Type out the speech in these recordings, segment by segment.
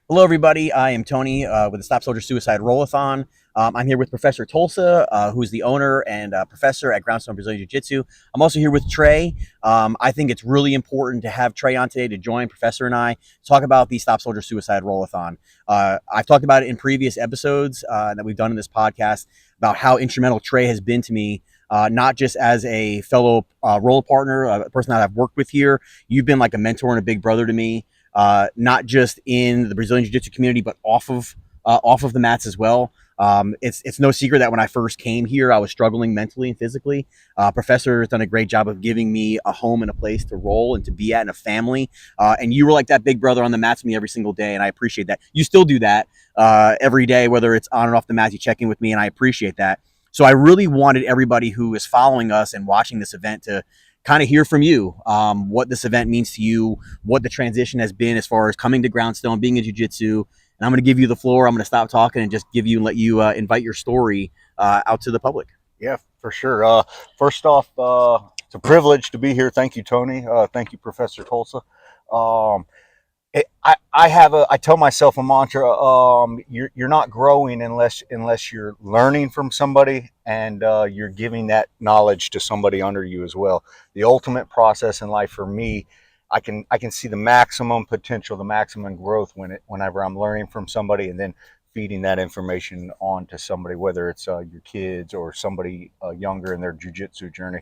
Hello, everybody. I am Tony with the Stop Soldier Suicide Rollathon. I'm here with Professor Tulsa, who is the owner and professor at Groundstone Brazilian Jiu Jitsu. I'm also here with Trey. I think it's really important to have Trey on today to join Professor and I talk about the Stop Soldier Suicide Rollathon. I've talked about it in previous episodes that we've done in this podcast about how instrumental Trey has been to me. Not just as a fellow roller partner, a person that I've worked with here. You've been like a mentor and a big brother to me. Not just in the Brazilian Jiu-Jitsu community, but off of the mats as well. It's no secret that when I first came here, I was struggling mentally and physically. Professor has done a great job of giving me a home and a place to roll and to be at and a family. And you were like that big brother on the mats with me every single day, and I appreciate that. You still do that every day, whether it's on and off the mats. You check in with me, and I appreciate that. So I really wanted everybody who is following us and watching this event to kind of hear from you what this event means to you, what the transition has been as far as coming to Groundstone, being in jiu-jitsu. And I'm going to give you the floor. I'm going to stop talking and just give you and let you invite your story out to the public. Yeah, for sure. First off, it's a privilege to be here. Thank you, Tony. Thank you, Professor Tulsa. Um, I tell myself a mantra. You're not growing unless you're learning from somebody and you're giving that knowledge to somebody under you as well. The ultimate process in life for me, I can see the maximum potential, the maximum growth whenever I'm learning from somebody and then feeding that information on to somebody, whether it's your kids or somebody younger in their jiu-jitsu journey.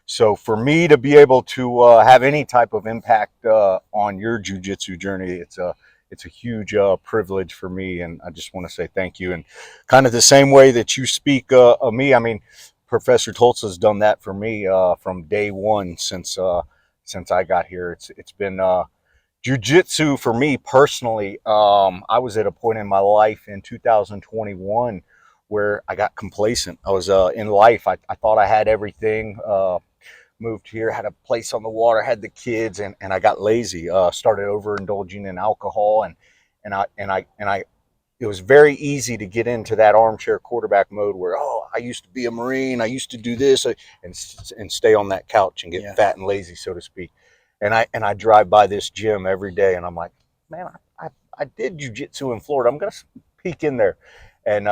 So for me to be able to have any type of impact on your jiu-jitsu journey, it's a huge privilege for me, and I just want to say thank you. And kind of the same way that you speak of me, I mean, Professor Tulsa has done that for me from day one since I got here. It's been jiu-jitsu for me personally. I was at a point in my life in 2021 where I got complacent. I was in life. I thought I had everything. Moved here, had a place on the water, had the kids, and I got lazy. Started overindulging in alcohol, and it was very easy to get into that armchair quarterback mode where, oh, I used to be a Marine, I used to do this, and stay on that couch and get fat and lazy, so to speak. And I drive by this gym every day, and I'm like, man, I did jujitsu in Florida. I'm gonna peek in there, and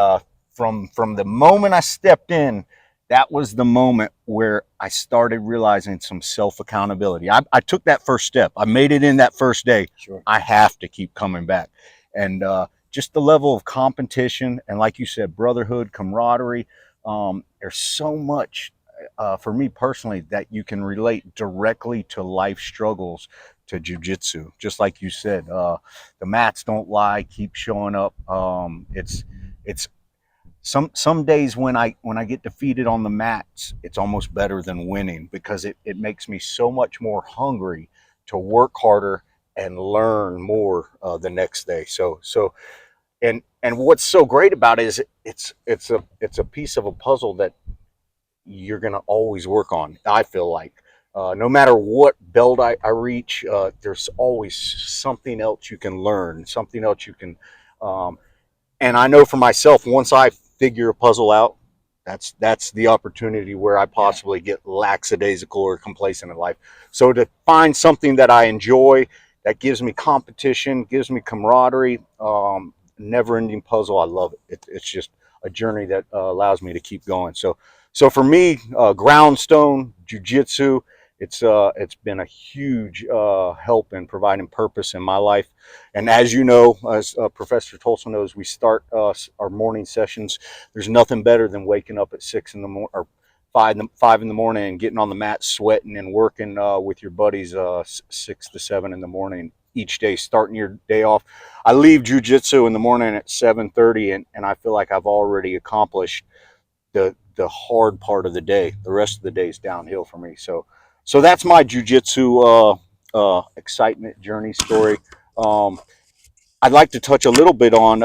from the moment I stepped in, that was the moment where I started realizing some self accountability. I took that first step. I made it in that first day. Sure. I have to keep coming back, and just the level of competition and, like you said, brotherhood, camaraderie. There's so much for me personally that you can relate directly to life struggles to jiu-jitsu. Just like you said, the mats don't lie. Keep showing up. It's some days when I get defeated on the mats, it's almost better than winning because it makes me so much more hungry to work harder and learn more the next day. And what's so great about it is it's a piece of a puzzle that you're going to always work on. I feel like no matter what belt I reach, there's always something else you can learn, something else you can. And I know for myself, once I figure a puzzle out, that's the opportunity where I possibly get lackadaisical or complacent in life. So to find something that I enjoy, that gives me competition, gives me camaraderie, never-ending puzzle, I love it. It's just a journey that allows me to keep going. So for me, Groundstone Jiu-Jitsu, it's been a huge help in providing purpose in my life. And as you know, as Professor Tulsa knows, we start our morning sessions. There's nothing better than waking up at 6 in the morning or 5 in the morning and getting on the mat, sweating and working with your buddies 6 to 7 in the morning each day, starting your day off. I leave jiu-jitsu in the morning at 7:30, and I feel like I've already accomplished the hard part of the day. The rest of the day is downhill for me. So that's my jiu-jitsu excitement journey story. I'd like to touch a little bit on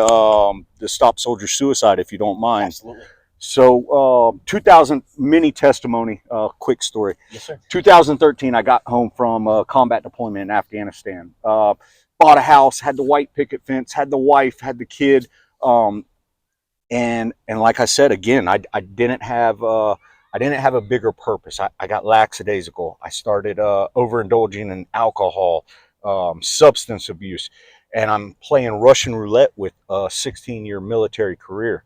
the Stop Soldier Suicide, if you don't mind. Absolutely. So 2000 mini testimony, quick story. Yes, sir. 2013, I got home from combat deployment in Afghanistan. Bought a house, had the white picket fence, had the wife, had the kid. And like I said, again, I didn't have a bigger purpose. I got lackadaisical. I started overindulging in alcohol, substance abuse, and I'm playing Russian roulette with a 16-year military career.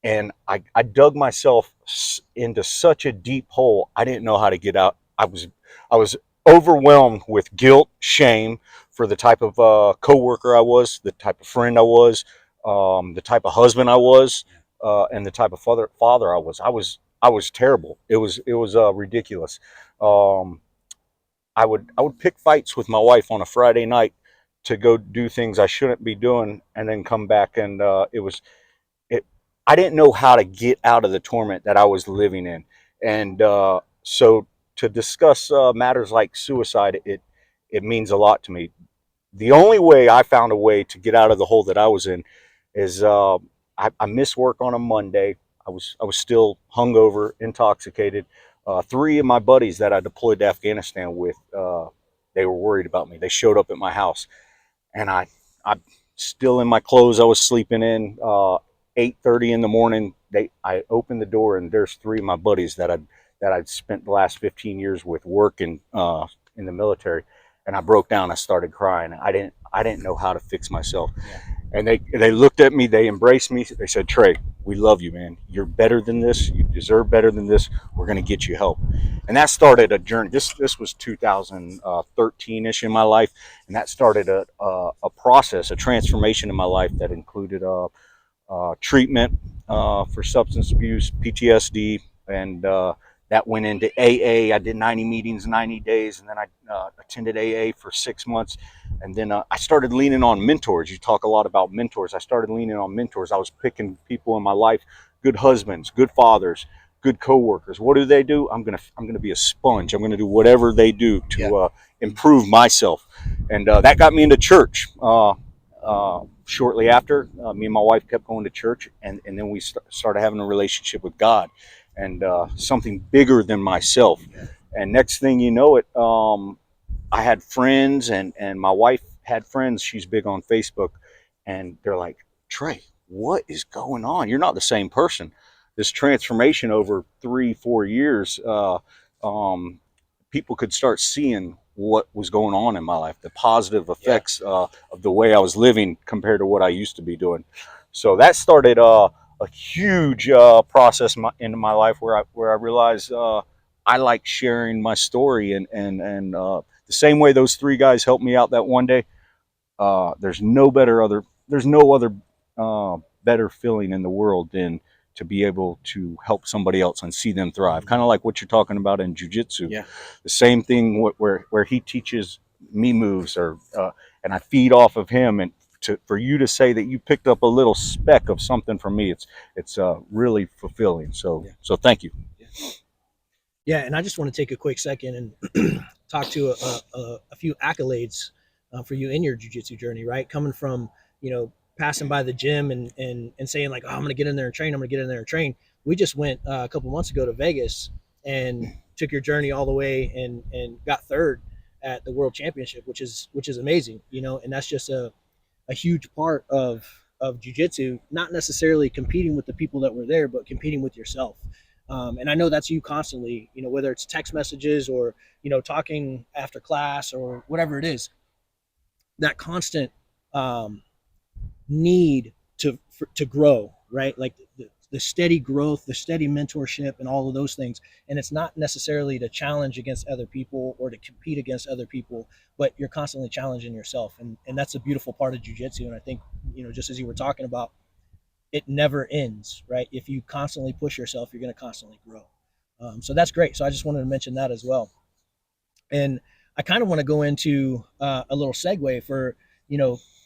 And I dug myself into such a deep hole. I didn't know how to get out. I was overwhelmed with guilt, shame for the type of coworker I was, the type of friend I was, the type of husband I was, and the type of father I was. I was terrible. It was ridiculous. Um, I would pick fights with my wife on a Friday night to go do things I shouldn't be doing, and then come back, and it. I didn't know how to get out of the torment that I was living in, and so to discuss matters like suicide, it means a lot to me. The only way I found a way to get out of the hole that I was in is I missed work on a Monday. I was still hungover, intoxicated. Three of my buddies that I deployed to Afghanistan with, they were worried about me. They showed up at my house, and I'm still in my clothes I was sleeping in. 8:30 in the morning, I opened the door, and there's three of my buddies that I'd spent the last 15 years with working in the military, and I broke down. I started crying. I didn't know how to fix myself. Yeah. And they looked at me, they embraced me. They said, "Trey, we love you, man. You're better than this. You deserve better than this. We're going to get you help." And that started a journey. This was 2013ish in my life, and that started a process, a transformation in my life that included treatment for substance abuse, PTSD, and that went into AA. I did 90 meetings, 90 days, and then I attended AA for 6 months. And then I started leaning on mentors. You talk a lot about mentors. I started leaning on mentors. I was picking people in my life, good husbands, good fathers, good coworkers. What do? I'm gonna be a sponge. I'm gonna do whatever they do to improve myself. And that got me into church. Shortly after, me and my wife kept going to church, and then we started having a relationship with God, and something bigger than myself. And next thing you know it, I had friends, and my wife had friends. She's big on Facebook, and they're like, "Trey, what is going on? You're not the same person." This transformation over 3-4 years, people could start seeing what was going on in my life, the positive effects of the way I was living compared to what I used to be doing. So that started a huge process into my life where I realized I like sharing my story, and the same way those three guys helped me out that one day. There's no other better feeling in the world than to be able to help somebody else and see them thrive. Kind of like what you're talking about in jiu-jitsu. Yeah. The same thing where he teaches me moves, or and I feed off of him, and for you to say that you picked up a little speck of something from me, it's really fulfilling. So thank you. Yeah, and I just want to take a quick second and talk to a few accolades for you in your jiu-jitsu journey, right? Coming from, passing by the gym and saying like, oh, I'm going to get in there and train. I'm going to get in there and train. We just went a couple months ago to Vegas and took your journey all the way and got third at the World Championship, which is amazing, and that's just a huge part of jiu-jitsu, not necessarily competing with the people that were there, but competing with yourself. And I know that's you constantly, whether it's text messages or, talking after class or whatever it is, that constant need to grow, right? Like the steady growth, the steady mentorship, and all of those things. And it's not necessarily to challenge against other people or to compete against other people, but you're constantly challenging yourself. And that's a beautiful part of jiu-jitsu. And I think, just as you were talking about, it never ends, right? If you constantly push yourself, you're going to constantly grow. So that's great. So I just wanted to mention that as well. And I kind of want to go into a little segue for,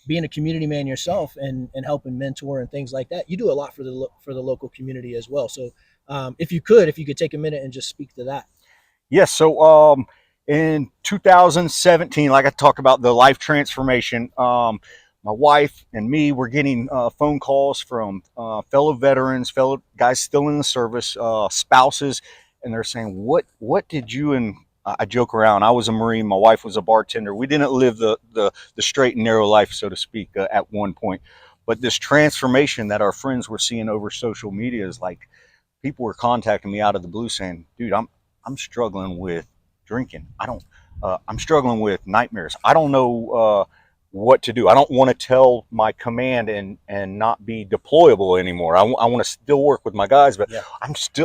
being a community man yourself and helping mentor and things like that. You do a lot for the local community as well. So if you could take a minute and just speak to that. Yes. So in 2017, like I talked about the life transformation, my wife and me were getting phone calls from fellow veterans, fellow guys still in the service, spouses, and they're saying, "What did you and I joke around. I was a Marine. My wife was a bartender. We didn't live the straight and narrow life, so to speak, at one point. But this transformation that our friends were seeing over social media is like people were contacting me out of the blue saying, "Dude, I'm struggling with drinking. I'm struggling with nightmares. I don't know what to do. I don't want to tell my command and not be deployable anymore. I want to still work with my guys, but Yeah.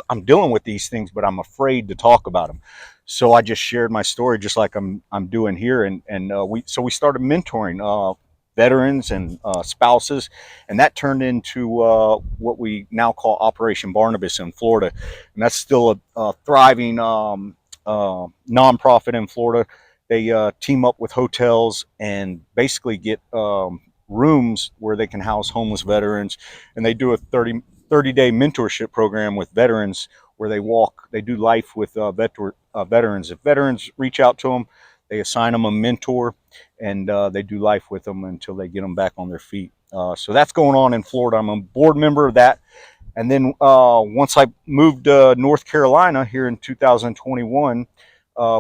I'm dealing with these things, but I'm afraid to talk about them. So I just shared my story, just like I'm doing here, and we started mentoring veterans and spouses, and that turned into what we now call Operation Barnabas in Florida, and that's still a thriving nonprofit in Florida. They team up with hotels and basically get rooms where they can house homeless veterans, and they do a 30-day mentorship program with veterans where they do life with veterans. If veterans reach out to them, they assign them a mentor, and they do life with them until they get them back on their feet. So that's going on in Florida. I'm a board member of that. And then once I moved to North Carolina here in 2021,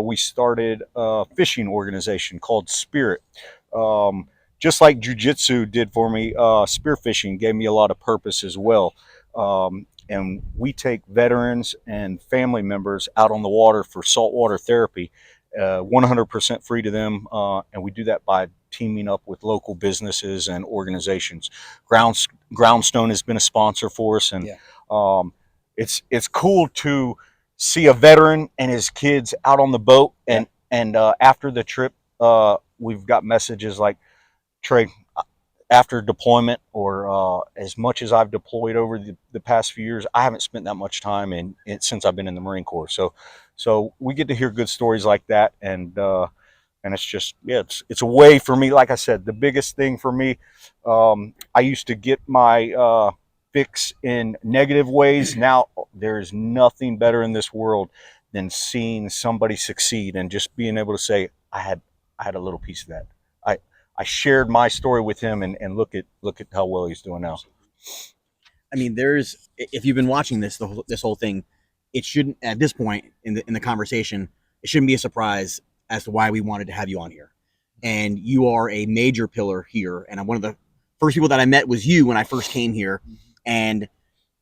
we started a fishing organization called Spirit. Just like jujitsu did for me, spearfishing gave me a lot of purpose as well. And we take veterans and family members out on the water for saltwater therapy, 100% free to them. And we do that by teaming up with local businesses and organizations. Groundstone has been a sponsor for us, and it's cool to see a veteran and his kids out on the boat, and after the trip, we've got messages like, Trey, after deployment, or as much as I've deployed over the past few years, I haven't spent that much time since I've been in the Marine Corps. So we get to hear good stories like that, and it's just, it's a way for me. Like I said, the biggest thing for me, I used to get my fix in negative ways. Now there is nothing better in this world than seeing somebody succeed and just being able to say, I had a little piece of that. I shared my story with him, and look at how well he's doing now. I mean, if you've been watching this whole thing, it shouldn't, at this point in the conversation, it shouldn't be a surprise as to why we wanted to have you on here. And you are a major pillar here. And one of the first people that I met was you when I first came here, and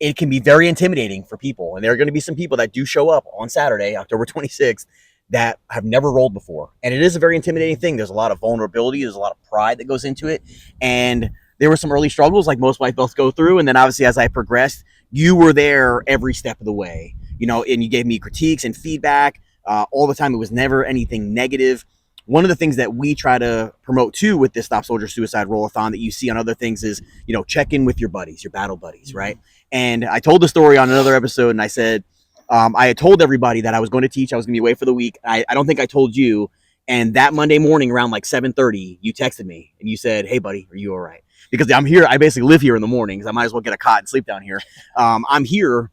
it can be very intimidating for people. And there are going to be some people that do show up on Saturday, October 26th, that have never rolled before. And it is a very intimidating thing. There's a lot of vulnerability. There's a lot of pride that goes into it. And there were some early struggles like most white belts go through. And then obviously as I progressed, you were there every step of the way, and you gave me critiques and feedback all the time. It was never anything negative. One of the things that we try to promote too with this Stop Soldier Suicide Roll-a-thon that you see on other things is, check in with your buddies, your battle buddies, right? And I told the story on another episode, and I said, I had told everybody that I was going to teach. I was going to be away for the week. I don't think I told you. And that Monday morning around like 7:30, you texted me and you said, hey, buddy, are you all right? Because I'm here. I basically live here in the mornings. I might as well get a cot and sleep down here. I'm here.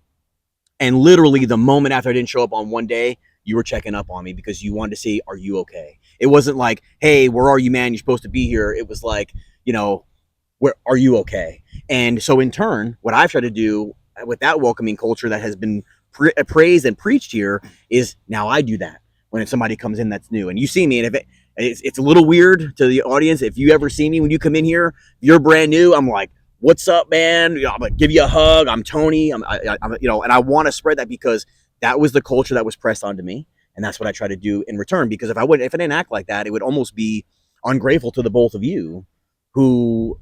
And literally the moment after I didn't show up on one day, you were checking up on me because you wanted to see, are you okay? It wasn't like, hey, where are you, man? You're supposed to be here. It was like, where are you okay? And so in turn, what I've tried to do with that welcoming culture that has been praised and preached here is now I do that when somebody comes in that's new. And you see me, and if it's a little weird to the audience, if you ever see me when you come in here, you're brand new, I'm like, what's up, man? I'm gonna give you a hug. I'm Tony. I'm and I want to spread that because that was the culture that was pressed onto me, and that's what I try to do in return. Because if I didn't act like that, it would almost be ungrateful to the both of you who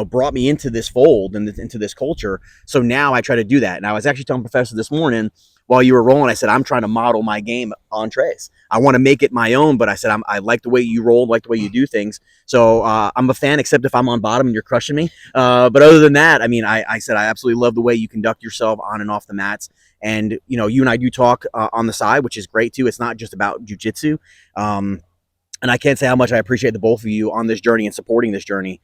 brought me into this fold and into this culture. So now I try to do that. And I was actually telling Professor this morning while you were rolling, I said, I'm trying to model my game on Trey's. I want to make it my own, but I said, I like the way you roll, like the way you do things. So I'm a fan, except if I'm on bottom and you're crushing me. But other than that, I mean, I said, I absolutely love the way you conduct yourself on and off the mats. And, you and I do talk on the side, which is great too. It's not just about jujitsu. And I can't say how much I appreciate the both of you on this journey and supporting this journey.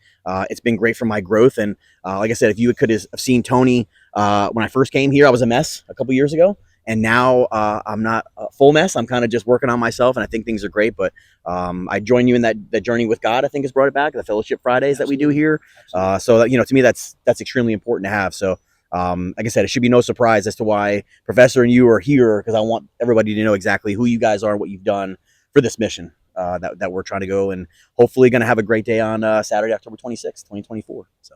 It's been great for my growth. And like I said, if you could have seen Tony when I first came here, I was a mess a couple years ago. And now I'm not a full mess. I'm kind of just working on myself, and I think things are great. But I join you in that journey with God. I think has brought it back. The Fellowship Fridays that we do here. So that, to me, that's extremely important to have. So like I said, it should be no surprise as to why Professor and you are here, because I want everybody to know exactly who you guys are and what you've done for this mission that we're trying to go, and hopefully going to have a great day on Saturday, October 26th, 2024. So.